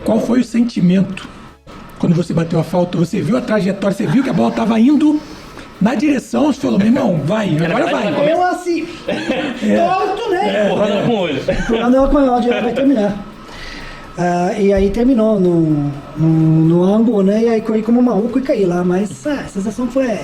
Qual foi o sentimento quando você bateu a falta? Você viu a trajetória, você viu que a bola estava indo na direção, você falou, meu irmão, vai, agora vai. Eu assim, torto, né? Empurrando ela com o olho. Empurrando ela com o olho, vai terminar. E aí terminou no ângulo, né? E aí corri como maluco e caí lá, mas a sensação foi...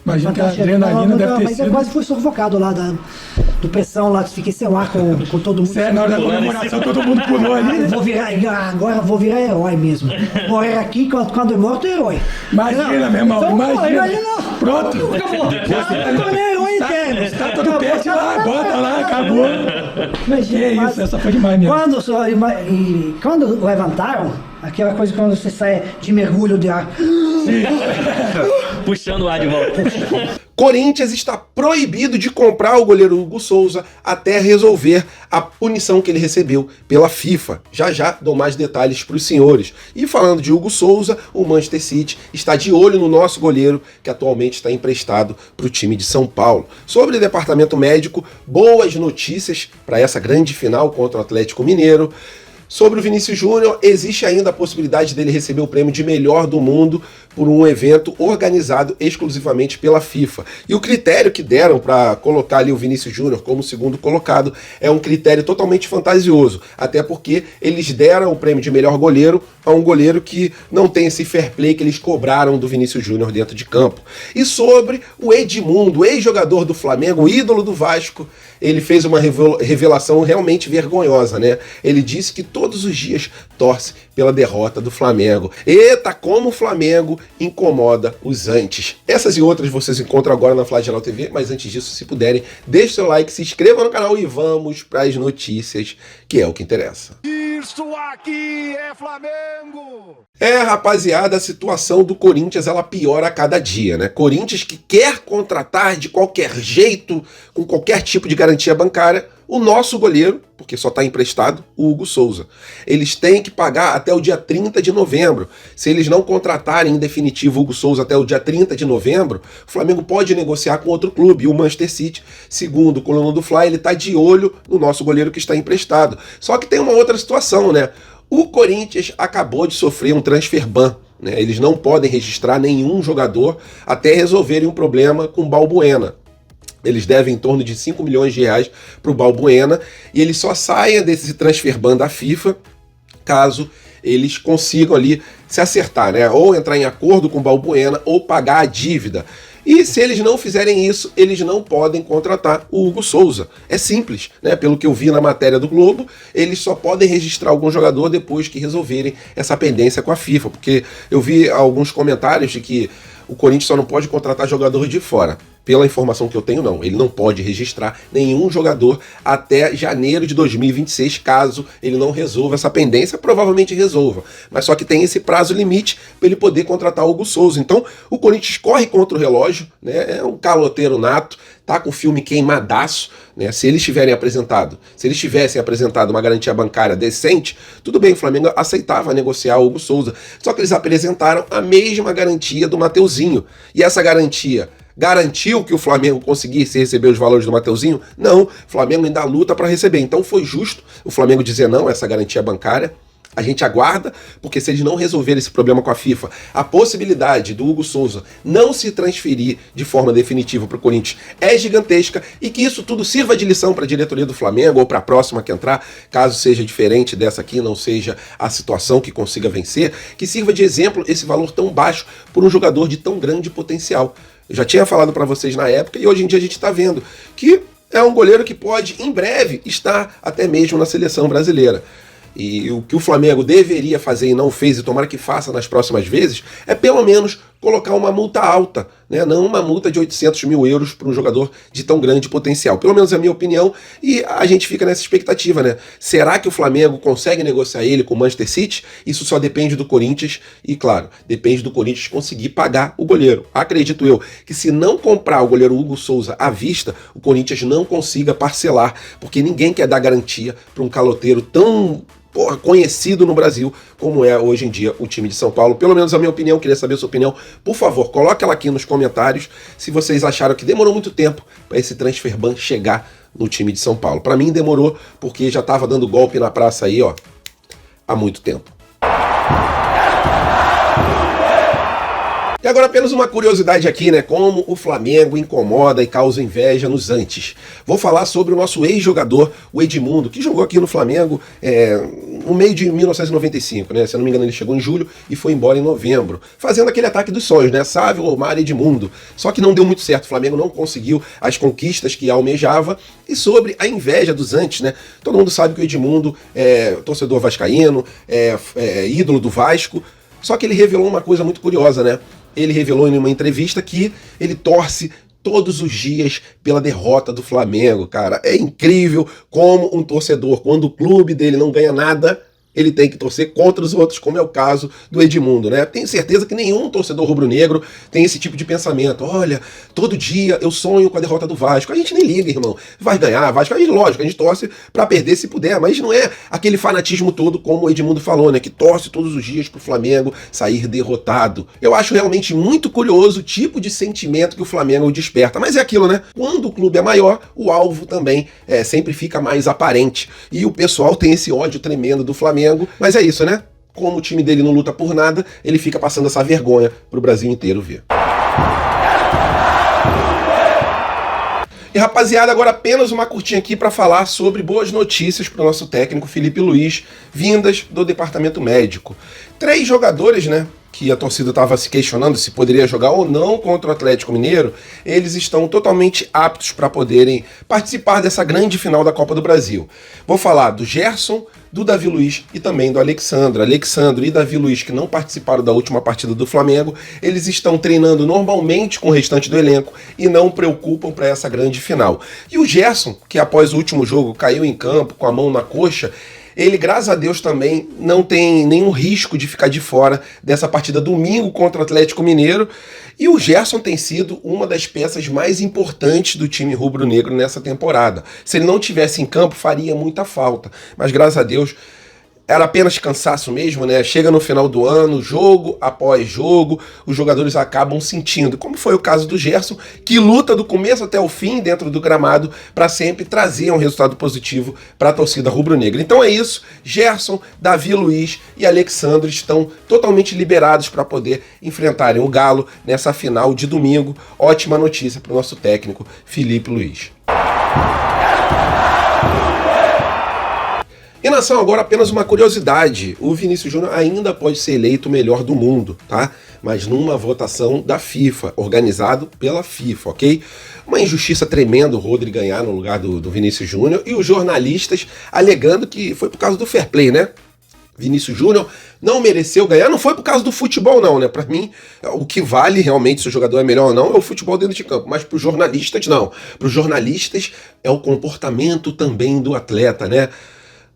Imagina que a adrenalina deve ter mas sido... eu quase fui sufocado lá do pressão lá, fiquei sem ar com todo mundo. Sério, na hora da comemoração todo mundo pulou ali, né? Agora eu vou virar herói mesmo. Morrer aqui, quando eu morto, herói. Imagina, meu irmão, então, imagina. Pronto. Eu tornei herói interno. Tá todo peixe lá, bota lá, acabou. Imagina, Que isso, essa foi demais mesmo. Quando levantaram, aquela coisa quando você sai de mergulho de ar. Puxando o ar de volta. Corinthians está proibido de comprar o goleiro Hugo Souza até resolver a punição que ele recebeu pela FIFA. Já dou mais detalhes para os senhores. E falando de Hugo Souza, o Manchester City está de olho no nosso goleiro, que atualmente está emprestado para o time de São Paulo. Sobre o departamento médico, boas notícias para essa grande final contra o Atlético Mineiro. Sobre o Vinícius Júnior, existe ainda a possibilidade dele receber o prêmio de melhor do mundo por um evento organizado exclusivamente pela FIFA. E o critério que deram para colocar ali o Vinícius Júnior como segundo colocado é um critério totalmente fantasioso, até porque eles deram o prêmio de melhor goleiro a um goleiro que não tem esse fair play que eles cobraram do Vinícius Júnior dentro de campo. E sobre o Edmundo, ex-jogador do Flamengo, ídolo do Vasco, ele fez uma revelação realmente vergonhosa, né? Ele disse que todos os dias torce pela derrota do Flamengo. Eita, como o Flamengo incomoda os antes. Essas e outras vocês encontram agora na Flagelo TV, mas antes disso, se puderem, deixe seu like, se inscreva no canal e vamos para as notícias, que é o que interessa. Isso aqui é Flamengo! Rapaziada, a situação do Corinthians ela piora a cada dia, né? Corinthians que quer contratar de qualquer jeito, com qualquer tipo de garantia bancária, o nosso goleiro, porque só está emprestado, o Hugo Souza. Eles têm que pagar até o dia 30 de novembro. Se eles não contratarem em definitivo o Hugo Souza até o dia 30 de novembro, o Flamengo pode negociar com outro clube. E o Manchester City, segundo o coluna do Fly, ele está de olho no nosso goleiro que está emprestado. Só que tem uma outra situação, né? O Corinthians acabou de sofrer um transfer ban. Né? Eles não podem registrar nenhum jogador até resolverem um problema com o Balbuena. Eles devem em torno de 5 milhões de reais para o Balbuena e ele só saia desse transfer ban da FIFA caso eles consigam ali se acertar, né? Ou entrar em acordo com o Balbuena ou pagar a dívida. E se eles não fizerem isso, eles não podem contratar o Hugo Souza. É simples, né? Pelo que eu vi na matéria do Globo, eles só podem registrar algum jogador depois que resolverem essa pendência com a FIFA, porque eu vi alguns comentários de que o Corinthians só não pode contratar jogador de fora. Pela informação que eu tenho, não. Ele não pode registrar nenhum jogador até janeiro de 2026, caso ele não resolva essa pendência. Provavelmente resolva. Mas só que tem esse prazo limite para ele poder contratar o Hugo Souza. Então, o Corinthians corre contra o relógio, né? É um caloteiro nato, tá com o filme queimadaço, né? Se eles tivessem apresentado uma garantia bancária decente, tudo bem, o Flamengo aceitava negociar o Hugo Souza. Só que eles apresentaram a mesma garantia do Mateuzinho. E essa garantia garantiu que o Flamengo conseguisse receber os valores do Mateuzinho? Não, o Flamengo ainda luta para receber. Então foi justo o Flamengo dizer não, essa garantia bancária. A gente aguarda, porque se eles não resolverem esse problema com a FIFA, a possibilidade do Hugo Souza não se transferir de forma definitiva para o Corinthians é gigantesca e que isso tudo sirva de lição para a diretoria do Flamengo ou para a próxima que entrar, caso seja diferente dessa aqui, não seja a situação que consiga vencer, que sirva de exemplo esse valor tão baixo por um jogador de tão grande potencial. Eu já tinha falado para vocês na época e hoje em dia a gente está vendo que é um goleiro que pode, em breve, estar até mesmo na seleção brasileira. E o que o Flamengo deveria fazer e não fez, e tomara que faça nas próximas vezes, é pelo menos colocar uma multa alta, né? Não uma multa de 800 mil euros para um jogador de tão grande potencial. Pelo menos é a minha opinião, e a gente fica nessa expectativa, né? Será que o Flamengo consegue negociar ele com o Manchester City? Isso só depende do Corinthians e, claro, depende do Corinthians conseguir pagar o goleiro. Acredito eu que se não comprar o goleiro Hugo Souza à vista, o Corinthians não consiga parcelar, porque ninguém quer dar garantia para um caloteiro tão conhecido no Brasil como é hoje em dia o time de São Paulo. Pelo menos a minha opinião, queria saber a sua opinião. Por favor, coloque ela aqui nos comentários se vocês acharam que demorou muito tempo para esse transfer ban chegar no time de São Paulo. Para mim demorou porque já estava dando golpe na praça aí, ó, há muito tempo. E agora apenas uma curiosidade aqui, né? Como o Flamengo incomoda e causa inveja nos antes. Vou falar sobre o nosso ex-jogador, o Edmundo, que jogou aqui no Flamengo no meio de 1995, né? Se eu não me engano, ele chegou em julho e foi embora em novembro, fazendo aquele ataque dos sonhos, né? Sávio, Omar e Edmundo. Só que não deu muito certo, o Flamengo não conseguiu as conquistas que almejava. E sobre a inveja dos antes, né? Todo mundo sabe que o Edmundo é torcedor vascaíno, é ídolo do Vasco. Só que ele revelou uma coisa muito curiosa, né? Ele revelou em uma entrevista que ele torce todos os dias pela derrota do Flamengo, cara. É incrível como um torcedor, quando o clube dele não ganha nada, ele tem que torcer contra os outros, como é o caso do Edmundo, né? Tenho certeza que nenhum torcedor rubro-negro tem esse tipo de pensamento. Olha, todo dia eu sonho com a derrota do Vasco. A gente nem liga, irmão. Vai ganhar, Vasco. Lógico, a gente torce pra perder se puder, mas não é aquele fanatismo todo como o Edmundo falou, né? Que torce todos os dias pro Flamengo sair derrotado. Eu acho realmente muito curioso o tipo de sentimento que o Flamengo desperta. Mas é aquilo, né? Quando o clube é maior, o alvo também sempre fica mais aparente. E o pessoal tem esse ódio tremendo do Flamengo. Mas é isso, né? Como o time dele não luta por nada, ele fica passando essa vergonha pro Brasil inteiro ver. E rapaziada, agora apenas uma curtinha aqui para falar sobre boas notícias para o nosso técnico Felipe Luiz, vindas do departamento médico. 3 jogadores, né, que a torcida estava se questionando se poderia jogar ou não contra o Atlético Mineiro, eles estão totalmente aptos para poderem participar dessa grande final da Copa do Brasil. Vou falar do Gerson, do Davi Luiz e também do Alexandro. Alexandro e Davi Luiz, que não participaram da última partida do Flamengo, eles estão treinando normalmente com o restante do elenco e não preocupam para essa grande final. E o Gerson, que após o último jogo caiu em campo com a mão na coxa, ele, graças a Deus, também não tem nenhum risco de ficar de fora dessa partida domingo contra o Atlético Mineiro. E o Gerson tem sido uma das peças mais importantes do time rubro-negro nessa temporada. Se ele não tivesse em campo, faria muita falta. Mas, graças a Deus, era apenas cansaço mesmo, né? Chega no final do ano, jogo após jogo, os jogadores acabam sentindo, como foi o caso do Gerson, que luta do começo até o fim dentro do gramado para sempre trazer um resultado positivo para a torcida rubro-negra. Então é isso, Gerson, Davi Luiz e Alexandre estão totalmente liberados para poder enfrentarem o Galo nessa final de domingo. Ótima notícia para o nosso técnico Felipe Luiz. E nação, agora apenas uma curiosidade, o Vinícius Júnior ainda pode ser eleito o melhor do mundo, tá? Mas numa votação da FIFA, organizado pela FIFA, ok? Uma injustiça tremenda o Rodri ganhar no lugar do Vinícius Júnior e os jornalistas alegando que foi por causa do fair play, né? Vinícius Júnior não mereceu ganhar, não foi por causa do futebol não, né? Pra mim, o que vale realmente se o jogador é melhor ou não é o futebol dentro de campo, mas pros jornalistas não. Pros jornalistas é o comportamento também do atleta, né?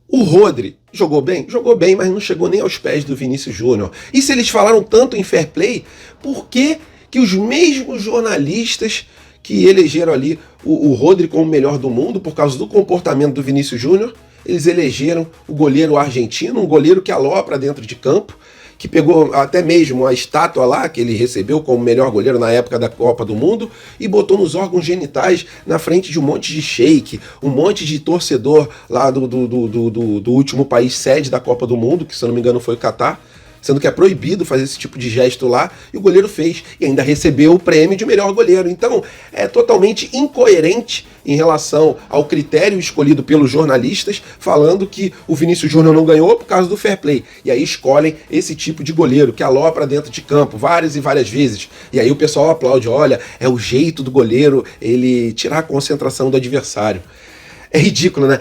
O Rodri jogou bem, mas não chegou nem aos pés do Vinícius Júnior. E se eles falaram tanto em fair play, por que os mesmos jornalistas que elegeram ali o Rodri como o melhor do mundo por causa do comportamento do Vinícius Júnior, eles elegeram o goleiro argentino, um goleiro que alopra dentro de campo, que pegou até mesmo a estátua lá, que ele recebeu como melhor goleiro na época da Copa do Mundo, e botou nos órgãos genitais na frente de um monte de sheik, um monte de torcedor lá do último país sede da Copa do Mundo, que se eu não me engano foi o Catar, sendo que é proibido fazer esse tipo de gesto lá, e o goleiro fez, e ainda recebeu o prêmio de melhor goleiro. Então, é totalmente incoerente em relação ao critério escolhido pelos jornalistas, falando que o Vinícius Júnior não ganhou por causa do fair play. E aí escolhem esse tipo de goleiro, que alopra dentro de campo várias e várias vezes. E aí o pessoal aplaude, olha, é o jeito do goleiro ele tirar a concentração do adversário. É ridículo, né?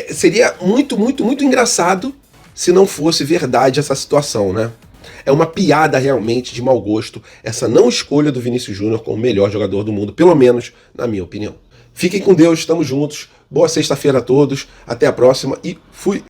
Seria muito, muito, muito engraçado se não fosse verdade essa situação, né? É uma piada realmente de mau gosto essa não escolha do Vinícius Júnior como o melhor jogador do mundo, pelo menos na minha opinião. Fiquem com Deus, estamos juntos, boa sexta-feira a todos, até a próxima e fui!